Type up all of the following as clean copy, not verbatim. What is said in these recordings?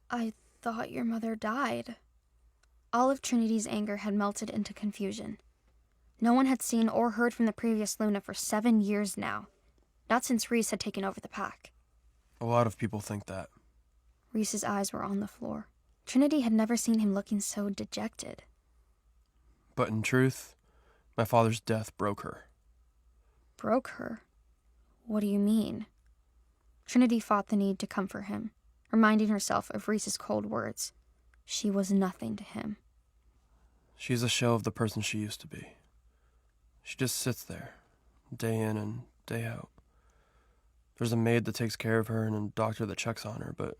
I thought your mother died. All of Trinity's anger had melted into confusion. No one had seen or heard from the previous Luna for 7 years now. Not since Rhys had taken over the pack. A lot of people think that. Rhys's eyes were on the floor. Trinity had never seen him looking so dejected. But in truth, my father's death broke her. Broke her? What do you mean? Trinity fought the need to comfort him, reminding herself of Rhys's cold words. She was nothing to him. She's a shell of the person she used to be. She just sits there, day in and day out. There's a maid that takes care of her and a doctor that checks on her, but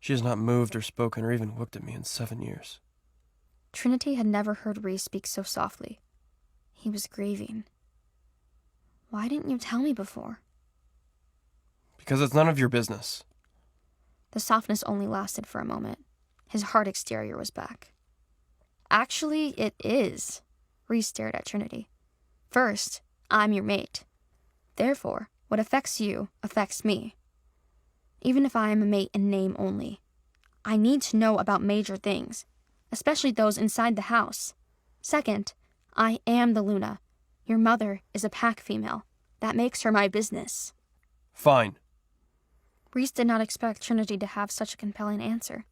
she has not moved or spoken or even looked at me in 7 years. Trinity had never heard Rhys speak so softly. He was grieving. Why didn't you tell me before? Because it's none of your business. The softness only lasted for a moment. His hard exterior was back. Actually, it is. Rhys stared at Trinity. First, I'm your mate. Therefore, what affects you affects me. Even if I am a mate in name only. I need to know about major things, especially those inside the house. Second, I am the Luna. Your mother is a pack female. That makes her my business. Fine. Rhys did not expect Trinity to have such a compelling answer.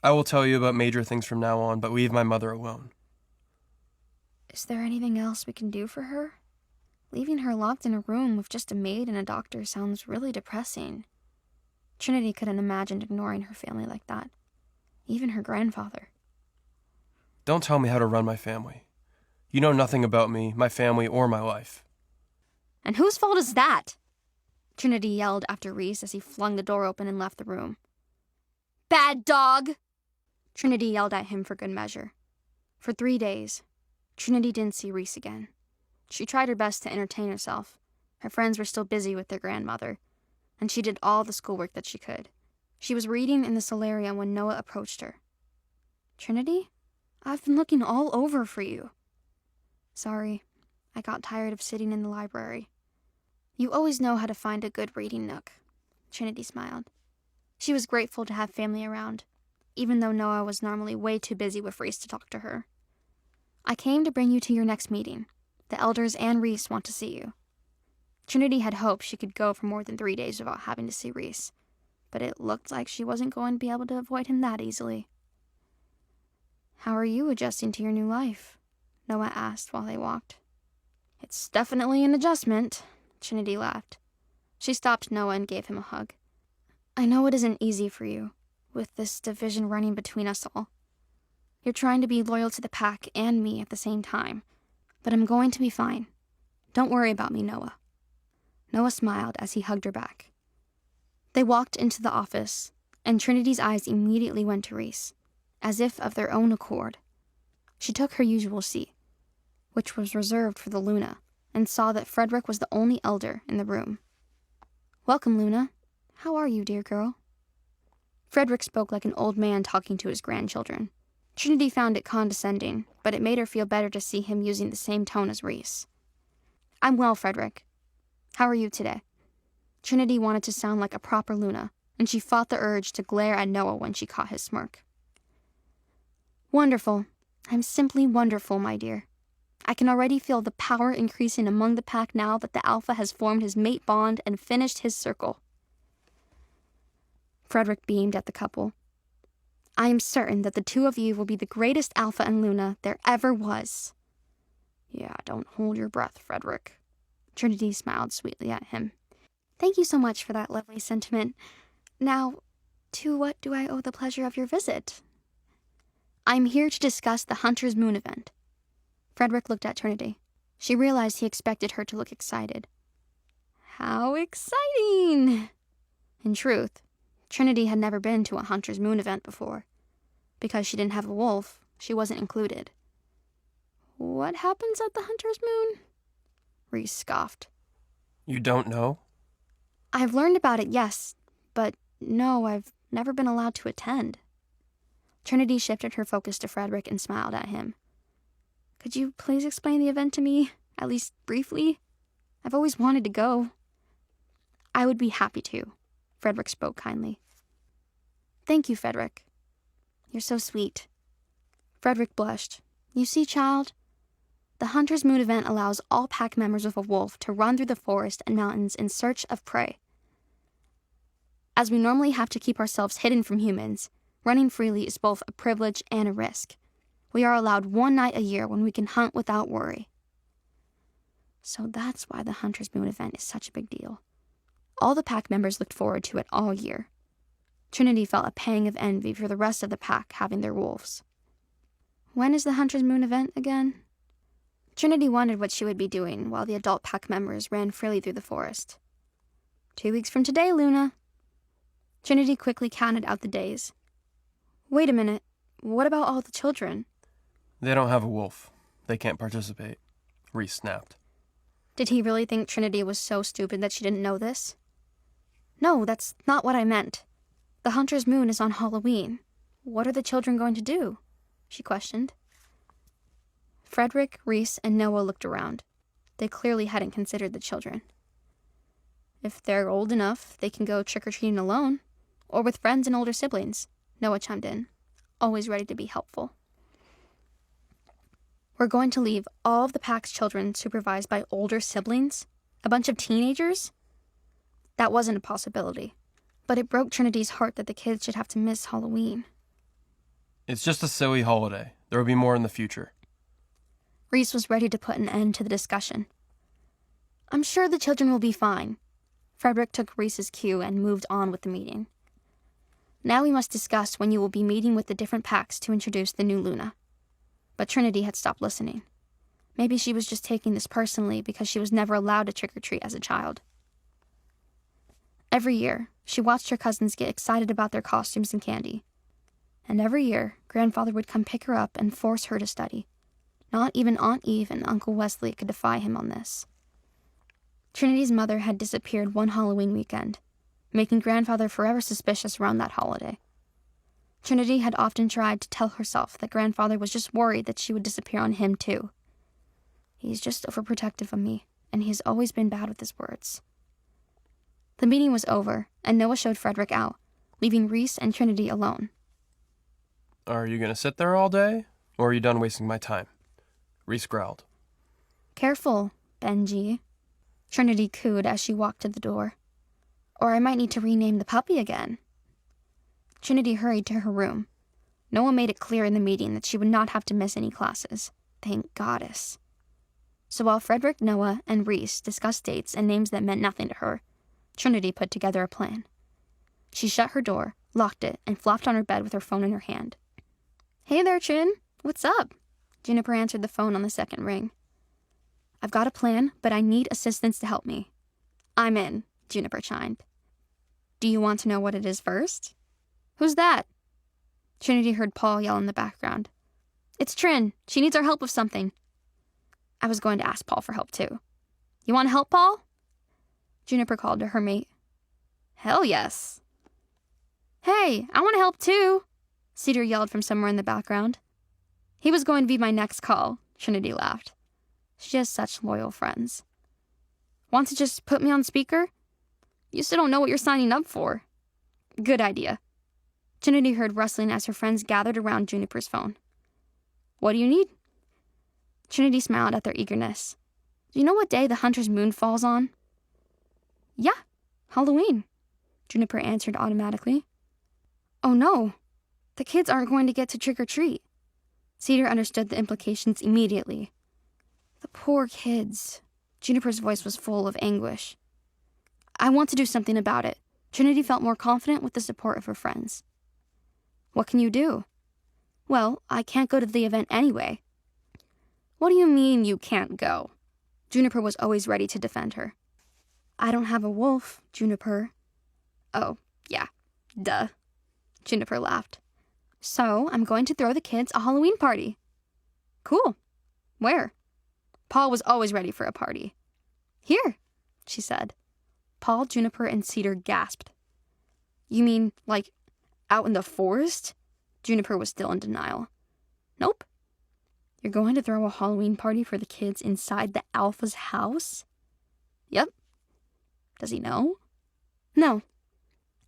I will tell you about major things from now on, but leave my mother alone. Is there anything else we can do for her? Leaving her locked in a room with just a maid and a doctor sounds really depressing. Trinity couldn't imagine ignoring her family like that. Even her grandfather. Don't tell me how to run my family. You know nothing about me, my family, or my life. And whose fault is that? Trinity yelled after Rhys as he flung the door open and left the room. Bad dog! Trinity yelled at him for good measure. For 3 days, Trinity didn't see Rhys again. She tried her best to entertain herself. Her friends were still busy with their grandmother, and she did all the schoolwork that she could. She was reading in the solarium when Noah approached her. Trinity? I've been looking all over for you. Sorry, I got tired of sitting in the library. You always know how to find a good reading nook. Trinity smiled. She was grateful to have family around, even though Noah was normally way too busy with Rhys to talk to her. I came to bring you to your next meeting. The elders and Rhys want to see you. Trinity had hoped she could go for more than 3 days without having to see Rhys, but it looked like she wasn't going to be able to avoid him that easily. How are you adjusting to your new life? Noah asked while they walked. It's definitely an adjustment, Trinity laughed. She stopped Noah and gave him a hug. I know it isn't easy for you, with this division running between us all. You're trying to be loyal to the pack and me at the same time, but I'm going to be fine. Don't worry about me, Noah. Noah smiled as he hugged her back. They walked into the office, and Trinity's eyes immediately went to Rhys, as if of their own accord. She took her usual seat, which was reserved for the Luna, and saw that Frederick was the only elder in the room. Welcome, Luna. How are you, dear girl? Frederick spoke like an old man talking to his grandchildren. Trinity found it condescending, but it made her feel better to see him using the same tone as Rhys. I'm well, Frederick. How are you today? Trinity wanted to sound like a proper Luna, and she fought the urge to glare at Noah when she caught his smirk. Wonderful. I'm simply wonderful, my dear. I can already feel the power increasing among the pack now that the Alpha has formed his mate bond and finished his circle. Frederick beamed at the couple. I am certain that the two of you will be the greatest Alpha and Luna there ever was. Yeah, don't hold your breath, Frederick. Trinity smiled sweetly at him. Thank you so much for that lovely sentiment. Now, to what do I owe the pleasure of your visit? I'm here to discuss the Hunter's Moon event. Frederick looked at Trinity. She realized he expected her to look excited. How exciting! In truth, Trinity had never been to a Hunter's Moon event before. Because she didn't have a wolf, she wasn't included. What happens at the Hunter's Moon? Rhys scoffed. You don't know? I've learned about it, yes, but no, I've never been allowed to attend. Trinity shifted her focus to Frederick and smiled at him. Could you please explain the event to me, at least briefly? I've always wanted to go. I would be happy to, Frederick spoke kindly. Thank you, Frederick. You're so sweet. Frederick blushed. You see, child, the Hunter's Moon event allows all pack members with a wolf to run through the forest and mountains in search of prey. As we normally have to keep ourselves hidden from humans, running freely is both a privilege and a risk. We are allowed one night a year when we can hunt without worry. So that's why the Hunter's Moon event is such a big deal. All the pack members looked forward to it all year. Trinity felt a pang of envy for the rest of the pack having their wolves. When is the Hunter's Moon event again? Trinity wondered what she would be doing while the adult pack members ran freely through the forest. 2 weeks from today, Luna. Trinity quickly counted out the days. Wait a minute. What about all the children? They don't have a wolf. They can't participate. Reese snapped. Did he really think Trinity was so stupid that she didn't know this? No, that's not what I meant. The Hunter's Moon is on Halloween. What are the children going to do? She questioned. Frederick, Reese, and Noah looked around. They clearly hadn't considered the children. If they're old enough, they can go trick-or-treating alone, or with friends and older siblings, Noah chimed in, always ready to be helpful. We're going to leave all of the pack's children supervised by older siblings? A bunch of teenagers? That wasn't a possibility, but it broke Trinity's heart that the kids should have to miss Halloween. It's just a silly holiday. There will be more in the future. Reese was ready to put an end to the discussion. I'm sure the children will be fine. Frederick took Reese's cue and moved on with the meeting. Now we must discuss when you will be meeting with the different packs to introduce the new Luna. But Trinity had stopped listening. Maybe she was just taking this personally because she was never allowed to trick-or-treat as a child. Every year, she watched her cousins get excited about their costumes and candy. And every year, Grandfather would come pick her up and force her to study. Not even Aunt Eve and Uncle Wesley could defy him on this. Trinity's mother had disappeared one Halloween weekend, making Grandfather forever suspicious around that holiday. Trinity had often tried to tell herself that Grandfather was just worried that she would disappear on him too. He's just overprotective of me, and he has always been bad with his words. The meeting was over, and Noah showed Frederick out, leaving Reese and Trinity alone. Are you going to sit there all day, or are you done wasting my time? Reese growled. Careful, Benji, Trinity cooed as she walked to the door. Or I might need to rename the puppy again. Trinity hurried to her room. Noah made it clear in the meeting that she would not have to miss any classes. Thank goddess. So while Frederick, Noah, and Reese discussed dates and names that meant nothing to her, Trinity put together a plan. She shut her door, locked it, and flopped on her bed with her phone in her hand. Hey there, Trin. What's up? Juniper answered the phone on the second ring. I've got a plan, but I need assistance to help me. I'm in, Juniper chimed. Do you want to know what it is first? Who's that? Trinity heard Paul yell in the background. It's Trin. She needs our help with something. I was going to ask Paul for help, too. You want to help, Paul? Juniper called to her mate. Hell yes. Hey, I want to help, too, Cedar yelled from somewhere in the background. He was going to be my next call, Trinity laughed. She has such loyal friends. Want to just put me on speaker? You still don't know what you're signing up for. Good idea. Trinity heard rustling as her friends gathered around Juniper's phone. What do you need? Trinity smiled at their eagerness. Do you know what day the Hunter's Moon falls on? Yeah, Halloween, Juniper answered automatically. Oh no, the kids aren't going to get to trick-or-treat. Cedar understood the implications immediately. The poor kids. Juniper's voice was full of anguish. I want to do something about it. Trinity felt more confident with the support of her friends. What can you do? Well, I can't go to the event anyway. What do you mean you can't go? Juniper was always ready to defend her. I don't have a wolf, Juniper. Oh, yeah, duh. Juniper laughed. So, I'm going to throw the kids a Halloween party. Cool. Where? Paul was always ready for a party. Here, she said. Paul, Juniper, and Cedar gasped. You mean, like, out in the forest? Juniper was still in denial. Nope. You're going to throw a Halloween party for the kids inside the Alpha's house? Yep. Does he know? No.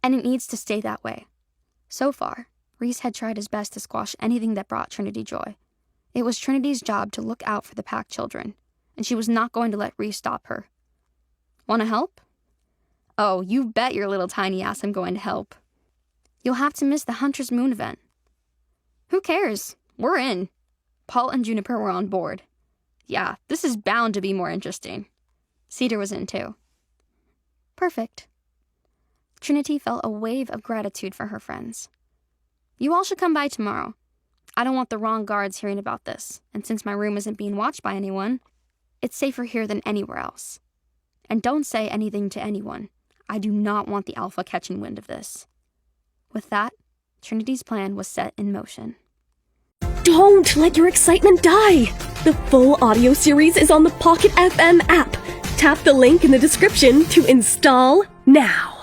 And it needs to stay that way. So far, Reese had tried his best to squash anything that brought Trinity joy. It was Trinity's job to look out for the Pack children, and she was not going to let Reese stop her. Want to help? Oh, you bet your little tiny ass I'm going to help. You'll have to miss the Hunter's Moon event. Who cares? We're in. Paul and Juniper were on board. Yeah, this is bound to be more interesting. Cedar was in too. Perfect. Trinity felt a wave of gratitude for her friends. You all should come by tomorrow. I don't want the wrong guards hearing about this, and since my room isn't being watched by anyone, it's safer here than anywhere else. And don't say anything to anyone. I do not want the Alpha catching wind of this. With that, Trinity's plan was set in motion. Don't let your excitement die! The full audio series is on the Pocket FM app. Tap the link in the description to install now.